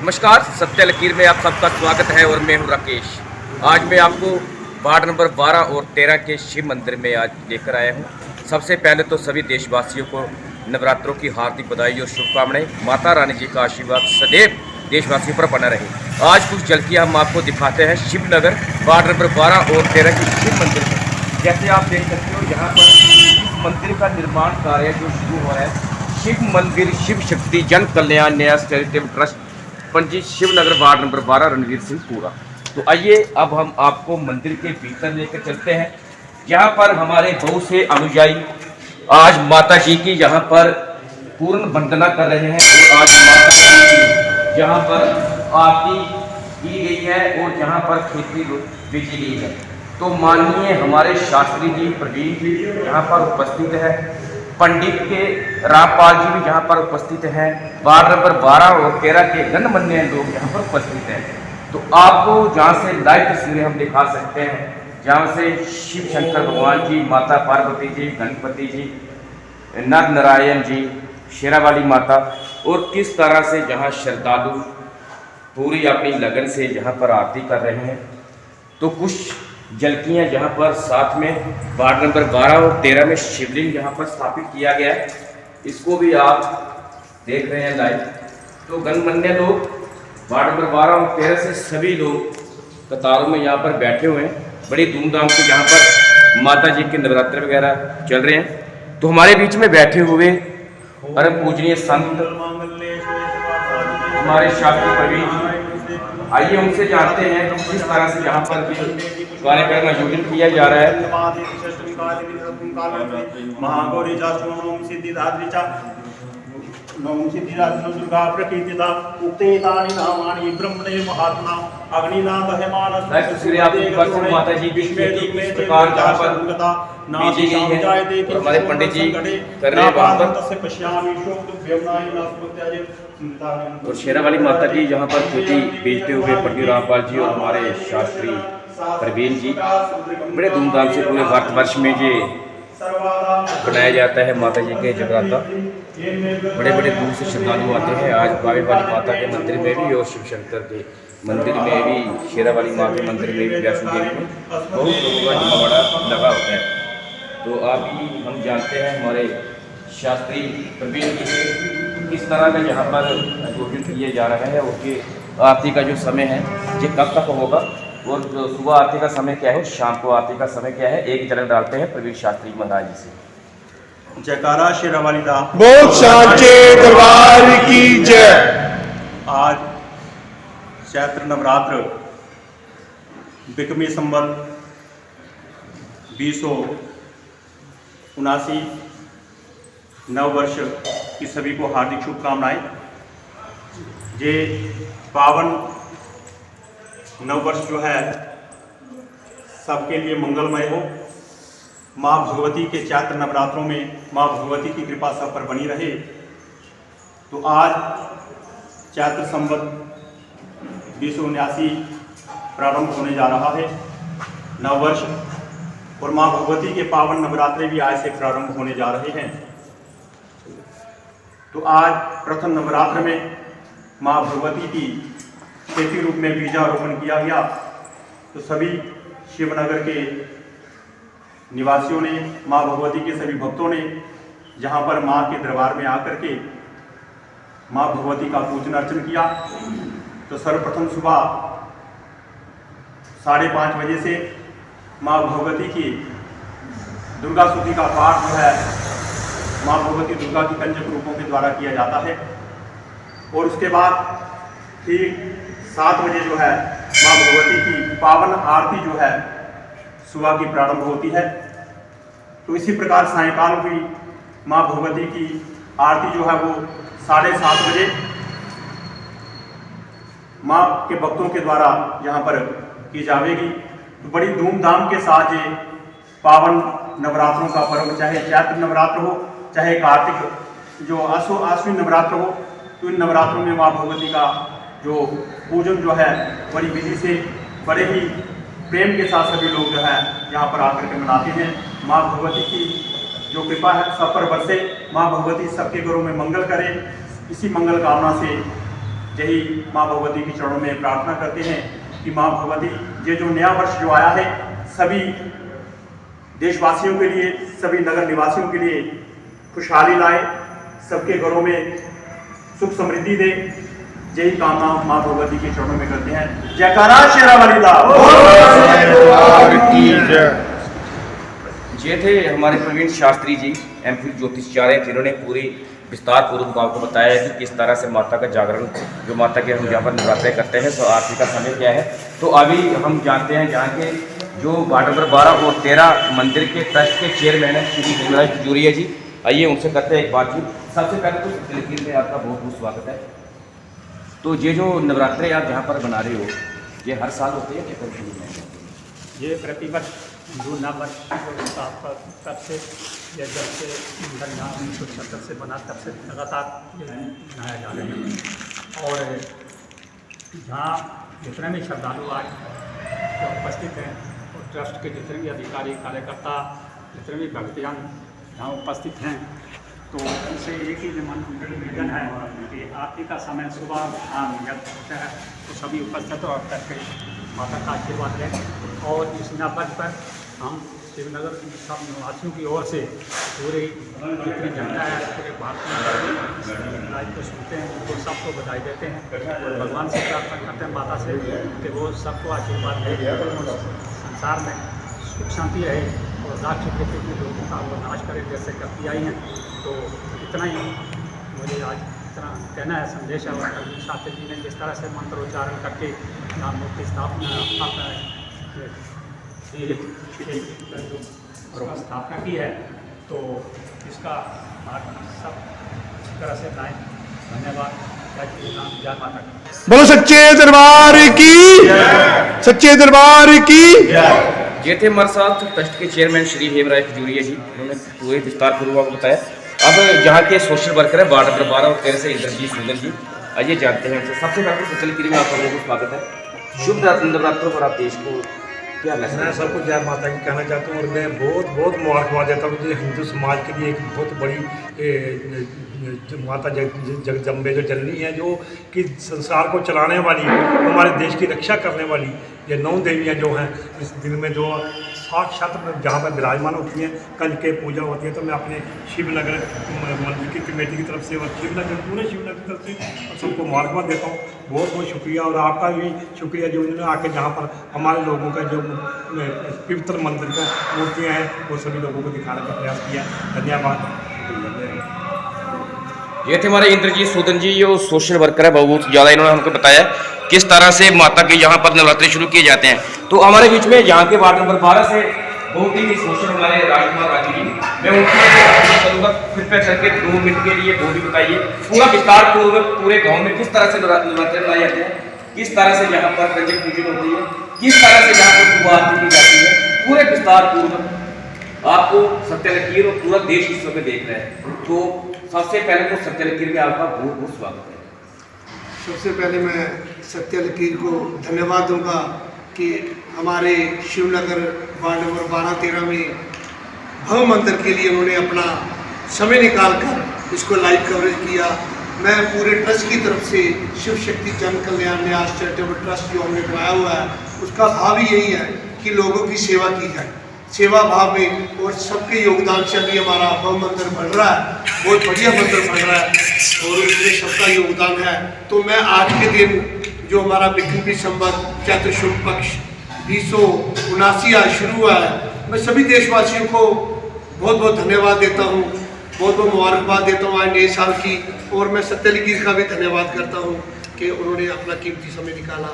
नमस्कार, सत्य लकीर में आप सबका स्वागत है और मैं हूं राकेश। आज मैं आपको वार्ड नंबर 12 और 13 के शिव मंदिर में आज लेकर आया हूं। सबसे पहले तो सभी देशवासियों को नवरात्रों की हार्दिक बधाई और शुभकामनाएं। माता रानी जी का आशीर्वाद सदैव देशवासियों पर बना रहे। आज कुछ झलकियां हम आपको दिखाते हैं शिवनगर वार्ड नंबर 12 और 13 के शिव मंदिर में। जैसे आप देख सकते हो, यहाँ पर इस मंदिर का निर्माण कार्य जो शुरू हो रहा है, शिव मंदिर शिव शक्ति जन कल्याण न्यास चैरिटेबल ट्रस्ट, पंजी शिवनगर वार्ड नंबर 12, रणवीर सिंह पूरा। तो आइए अब हम आपको मंदिर के भीतर लेकर चलते हैं, जहाँ पर हमारे बहुत से अनुयायी आज माता जी की यहाँ पर पूर्ण वंदना कर रहे हैं और आज माता जी की यहाँ पर आरती की गई है और यहाँ पर खेती बेची गई है। तो माननीय हमारे शास्त्री जी प्रवीण जी यहाँ पर उपस्थित है, पंडित के रामपाल जी भी यहाँ पर उपस्थित हैं, वार्ड नंबर 12 और 13 के गणमान्य लोग यहाँ पर उपस्थित हैं। तो आपको जहाँ से लाइव तस्वीरें हम दिखा सकते हैं, जहाँ से शिव शंकर भगवान जी, माता पार्वती जी, गणपति जी, नर नारायण जी, शेरावाली माता, और किस तरह से जहाँ श्रद्धालु पूरी अपनी लगन से यहाँ पर आरती कर रहे हैं। तो कुछ झलकियाँ जहाँ पर साथ में वार्ड नंबर 12 और 13 में शिवलिंग यहाँ पर स्थापित किया गया है, इसको भी आप देख रहे हैं लाइव। तो गणमान्य लोग वार्ड नंबर 12 और 13 से सभी लोग कतारों में यहाँ पर बैठे हुए हैं। बड़ी धूमधाम से यहाँ पर माता जी के नवरात्र वगैरह चल रहे हैं। तो हमारे बीच में बैठे हुए परम पूजनीय संत हमारे शास्त्री प्रवीण जी, आइए उनसे जानते हैं कि किस तरह से यहाँ पर कार्यक्रम आयोजन किया जा रहा है। दुर्गा प्रकृतिता उक्तेतानि नामानि ब्रह्मणे महात्मा अग्निनाथ हेमानस माता जी की किस प्रकार जहाँ पर बीजी गई है और हमारे पंडित जी कर रहे हैं वहाँ पर। और शेरावाली माता जी यहाँ पर खेती बेचते हुए पंडित रामपाल जी और हमारे शास्त्री प्रवीण जी, बड़े धूमधाम से पूरे भारतवर्ष में ये बनाया जाता है माता जी के जगराता। बड़े बड़े दूर से श्रद्धालु आते हैं। आज बाबे वाली माता के मंदिर में भी और शिव शंकर के मंदिर में भी, शेरावाली माँ के मंदिर में भी, वैष्णो देवी में बहुत लोगों का जमा बड़ा लगा होता है। तो अभी हम जानते हैं हमारे शास्त्री प्रवीण जी से किस तरह का यहाँ पर आयोजन किया जा रहा है, उनके आरती का जो समय है ये कब तक होगा और जो सुबह आरती का समय क्या है, शाम को आरती का समय क्या है, एक झलक डालते हैं प्रवीण शास्त्री महाराज जी से। जयकारा शेरावाली दा बहुत सांचे दरबार की जय। आज चैत्र नवरात्र बिकमी संवत 2079 नव वर्ष की सभी को हार्दिक शुभकामनाएं। ये पावन नव वर्ष जो है सबके लिए मंगलमय हो। माँ भगवती के चैत्र नवरात्रों में माँ भगवती की कृपा सब पर बनी रहे। तो आज चैत्र संवत 2079 प्रारंभ होने जा रहा है नव वर्ष, और माँ भगवती के पावन नवरात्रे भी आज से प्रारंभ होने जा रहे हैं। तो आज प्रथम नवरात्र में माँ भगवती की खेती रूप में बीजारोपण किया गया। तो सभी शिवनगर के निवासियों ने, माँ भगवती के सभी भक्तों ने जहाँ पर माँ के दरबार में आकर के माँ भगवती का पूजन अर्चन किया। तो सर्वप्रथम सुबह 5:30 बजे से माँ भगवती की दुर्गा स्तुति का पाठ जो है माँ भगवती दुर्गा की कंजक रूपों के द्वारा किया जाता है। और उसके बाद ठीक 7 बजे जो है माँ भगवती की पावन आरती जो है सुबह की प्रारंभ होती है। तो इसी प्रकार सायंकाल भी माँ भगवती की आरती जो है वो 7:30 बजे माँ के भक्तों के द्वारा यहाँ पर की जाएगी। तो बड़ी धूमधाम के साथ ये पावन नवरात्रों का पर्व, चाहे चैत्र नवरात्र हो चाहे कार्तिक जो आश्विन नवरात्र हो, तो इन नवरात्रों में माँ भगवती का जो पूजन जो है बड़ी विधि से, बड़े ही प्रेम के साथ सभी लोग जो है यहाँ पर आकर के मनाते हैं। माँ भगवती की जो कृपा है सब पर बरसे, माँ भगवती सबके घरों में मंगल करे, इसी मंगल कामना से यही माँ भगवती के चरणों में प्रार्थना करते हैं कि माँ भगवती ये जो नया वर्ष जो आया है सभी देशवासियों के लिए, सभी नगर निवासियों के लिए खुशहाली लाए, सबके घरों में सुख समृद्धि दे, यही कामना माँ भगवती के चरणों में करते हैं। जयकारा शेरावाली दा। ये थे हमारे प्रवीण शास्त्री जी, एमफिल ज्योतिषाचार्य, जिन्होंने पूरी विस्तार पूर्वक आपको बताया है कि किस तरह से माता का जागरण, जो माता के हम यहाँ पर नवरात्रे करते हैं, तो आरती का समय क्या है। तो अभी हम जानते हैं यहाँ के जो वार्ड नंबर 12 और 13 मंदिर के ट्रस्ट के चेयरमैन हैं श्री हेमराज खजूरिया जी। आइए उनसे करते हैं एक बातचीत। सबसे पहले तो तलकीर में आपका बहुत बहुत स्वागत है। तो ये जो नवरात्रे आप यहाँ पर बना रहे हो, ये हर साल होते हैं क्या? ये प्रतिवर्ष हिंदू नववर्ष तब से या जब से यहाँ 1970 से बना तब से लगातार ये मनाया जा रहा है। और यहाँ जितने भी श्रद्धालु आज उपस्थित हैं और ट्रस्ट के जितने भी अधिकारी कार्यकर्ता, जितने भी भक्तजन यहाँ उपस्थित हैं, तो उनसे एक ही निवेदन है कि आरती का समय सुबह शाम जब होता है तो सभी उपस्थित और करके माता का आशीर्वाद लें। और इस नववर्ष पर हम शिवनगर सब निवासियों की ओर से पूरी जितनी जनता है पूरे भारत में आज को सुनते हैं उनको सबको बधाई देते हैं और भगवान से प्रार्थना करते हैं माता से कि वो सबको आशीर्वाद दे और संसार में सुख शांति रहे और राष्ट्र के लोगों का वो नाश करे जैसे करती आई हैं। तो इतना ही मुझे आज इतना कहना है, संदेश है। और शास्त्री जी ने जिस तरह से मंत्रोच्चारण करके यहाँ मूर्ति स्थापना की है, तो इसका सब इस तरह से बनाए। धन्यवाद। जय माता की। बोलो सच्चे दरबार की, सच्चे दरबार की। ये थे हमारे साथ ट्रस्ट के चेयरमैन श्री हेमराज खजूरिया जी, उन्होंने पूरे विस्तार पूर्वक बताया। अब यहाँ के सोशल वर्कर है वार्ड नंबर 12 और 13 से इंद्रजीत सूदन जी, आइए जानते हैं उनसे। सबसे पहले तो तलकीर में आपका बहुत स्वागत है। शुभ नवरात्रों पर आप देश को क्या मैसेज? मैं सबको जय माता की कहना चाहता हूँ और मैं बहुत बहुत मुबारकबाद देता हूँ। ये हिंदू समाज के लिए एक बहुत बड़ी माता जगदम्बे जो जननी है, जो कि संसार को चलाने वाली, हमारे देश की रक्षा करने वाली ये 9 देवियाँ जो हैं इस दिन में जो साक्षात जहाँ पर विराजमान होती हैं, कंजके पूजा होती है। तो मैं अपने शिवनगर मंदिर की कमेटी की तरफ से और शिवनगर पूरे शिवनगर की तरफ से सबको मुबारकबाद देता हूँ। बहुत बहुत शुक्रिया और आपका भी शुक्रिया जो उन्होंने आके जहाँ पर हमारे लोगों का जो पवित्र मंदिर का मूर्तियाँ हैं वो सभी लोगों को दिखाने का प्रयास किया। धन्यवाद। ये थे हमारे इंद्रजीत सूदन जी, जो सोशल वर्कर है। बहुत ज़्यादा इन्होंने हमको बताया किस तरह से माता के यहाँ पर नवरात्रि शुरू किए जाते हैं। तो हमारे बीच में यहाँ के वार्ड नंबर 12 से बहुत ही सोशल हमारे राजकुमार राजू जी, मैं उनसे करूँगा कृपया करके 2 मिनट के लिए वो भी बताइए पूरा विस्तार पूर्वक पूरे गाँव में किस तरह से नवरात्रि मनाए जाते हैं, किस तरह से यहाँ पर कंजक पूजन होती है, किस तरह से यहाँ पर सुबह आरती की जाती है, पूरे विस्तार पूर्वक आपको सत्य लकीर और पूरा देश इस समय देख रहे हैं। तो सबसे पहले तो सत्य लकीर में आपका बहुत बहुत स्वागत है। सबसे पहले मैं सत्य लकीर को धन्यवाद दूंगा कि हमारे शिवनगर वार्ड नंबर 12-13 में भव्य मंदिर के लिए उन्होंने अपना समय निकालकर इसको लाइव कवरेज किया। मैं पूरे ट्रस्ट की तरफ से शिव शक्ति जन कल्याण न्यास चैरिटेबल ट्रस्ट जो हमने बनाया हुआ है उसका भाव ही यही है कि लोगों की सेवा की जाए, सेवा भाव में और सबके योगदान से अभी हमारा भव्य मंदिर बन रहा है, बहुत बढ़िया मंदिर बन रहा है और उसमें सबका योगदान है। तो मैं आज के दिन जो हमारा विक्रमी संवत चैत्र शुक्ल पक्ष 2079 आज शुरू हुआ है, मैं सभी देशवासियों को बहुत बहुत धन्यवाद देता हूँ, बहुत बहुत मुबारकबाद देता हूँ आज नए साल की। और मैं सत्य लकीर का भी धन्यवाद करता हूँ कि उन्होंने अपना कीमती समय निकाला।